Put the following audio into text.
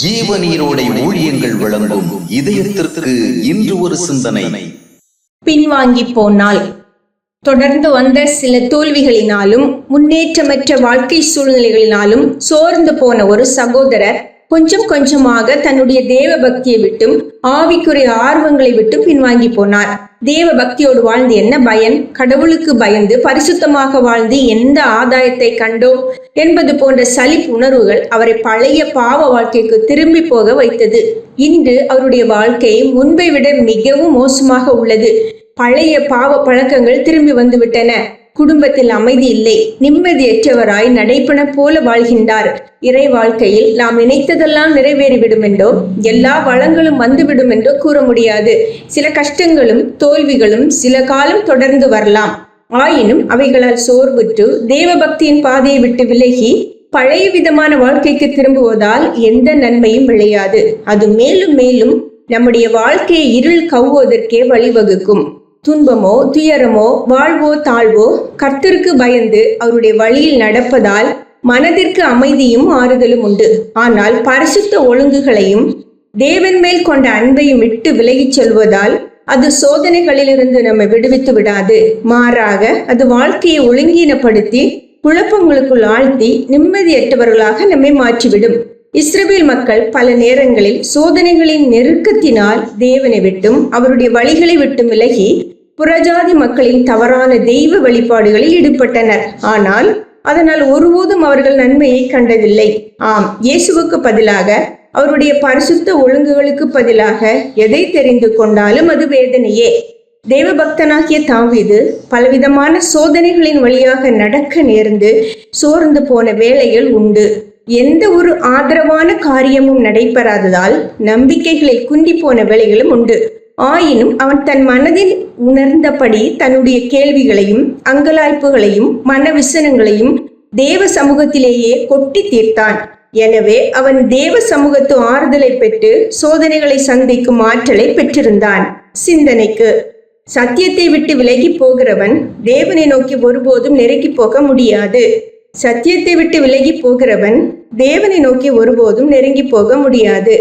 ஜீவநீரோடை ஊழியங்கள் வழங்கும் இதயத்திற்கு இன்று ஒரு சிந்தனை. பின்வாங்கி போனால் தொடர்ந்து வந்த சில தோல்விகளினாலும் முன்னேற்றமற்ற வாழ்க்கை சூழ்நிலைகளினாலும் சோர்ந்து போன ஒரு சகோதரர் கொஞ்சம் கொஞ்சமாக தன்னுடைய தேவ பக்தியை விட்டும் ஆவிக்குரிய ஆர்வங்களை விட்டும் பின்வாங்கி போனார். தேவ பக்தியோடு வாழ்ந்து என்ன பயன்? கடவுளுக்கு பயந்து பரிசுத்தமாக வாழ்ந்து எந்த ஆதாயத்தை கண்டோம் என்பது போன்ற சலிப்பு உணர்வுகள் அவரை பழைய பாவ வாழ்க்கைக்கு திரும்பி போக வைத்தது. இன்று அவருடைய வாழ்க்கை முன்பை விட மிகவும் மோசமாக உள்ளது. பழைய பாவ பழக்கங்கள் திரும்பி வந்து விட்டன. குடும்பத்தில் அமைதி இல்லை. நிம்மதியற்றவராய் நடைபெண போல வாழ்கின்றார். இறை வாழ்க்கையில் நாம் நினைத்ததெல்லாம் நிறைவேறிவிடும் என்றோ எல்லா வளங்களும் வந்துவிடும் என்றோ கூற முடியாது. சில கஷ்டங்களும் தோல்விகளும் சில காலம் தொடர்ந்து வரலாம். ஆயினும் அவைகளால் சோர்வுற்று தேவ பக்தியின் பாதையை விட்டு விலகி பழைய விதமான வாழ்க்கைக்கு திரும்புவதால் எந்த நன்மையும் விளையாது. அது மேலும் மேலும் நம்முடைய வாழ்க்கையை இருள் கவ்வுவதற்கே வழிவகுக்கும். துன்பமோ துயரமோ வாழ்வோ தாழ்வோ கர்த்தருக்கு பயந்து அவருடைய வழியில் நடப்பதால் மனதிற்கு அமைதியும் ஆறுதலும் உண்டு. ஆனால் பரிசுத்த ஒழுங்குகளையும் தேவன் மேல் கொண்ட அன்பையும் விட்டு விலகிச் செல்வதால் அது சோதனைகளிலிருந்து நம்மை விடுவித்து விடாது. மாறாக அது வாழ்க்கையை ஒழுங்கீனப்படுத்தி குழப்பங்களுக்குள் ஆழ்த்தி நிம்மதியற்றவர்களாக நம்மை மாற்றிவிடும். இஸ்ரவேல் மக்கள் பல நேரங்களில் சோதனைகளின் நெருக்கத்தினால் தேவனை விட்டும் அவருடைய வழிகளை விட்டும் விலகி புறஜாதி மக்களின் தவறான தெய்வ வழிபாடுகளில் ஈடுபட்டனர். ஆனால் அதனால் ஒருபோதும் அவர்கள் நன்மையை கண்டதில்லை. ஆம், இயேசுவுக்கு பதிலாக அவருடைய பரிசுத்த ஒழுங்குகளுக்கு பதிலாக எதை தெரிந்து கொண்டாலும் அது வேதனையே. தேவ பக்தனாகிய தாவீது பலவிதமான சோதனைகளின் வழியாக நடக்க நேர்ந்து சோர்ந்து போன வேளைகள் உண்டு. எந்த ஒரு ஆதரவான காரியமும் நடைபெறாததால் நம்பிக்கைகளில் குண்டி போன வேளைகளும் உண்டு. ஆயினும் அவன் தன் மனதில் உணர்ந்தபடி தன்னுடைய கேள்விகளையும் அங்கலாய்ப்புகளையும் மன விசனங்களையும் தேவ சமூகத்திலேயே கொட்டி தீர்த்தான். எனவே அவன் தேவ சமூகத்து ஆறுதலை பெற்று சோதனைகளை சந்திக்கும் ஆற்றலை பெற்றிருந்தான். சிந்தனைக்கு: சத்தியத்தை விட்டு விலகி போகிறவன் தேவனை நோக்கி ஒருபோதும் நெருங்கி போக முடியாது. சத்தியத்தை விட்டு விலகி போகிறவன் தேவனை நோக்கி ஒருபோதும் நெருங்கி போக முடியாது.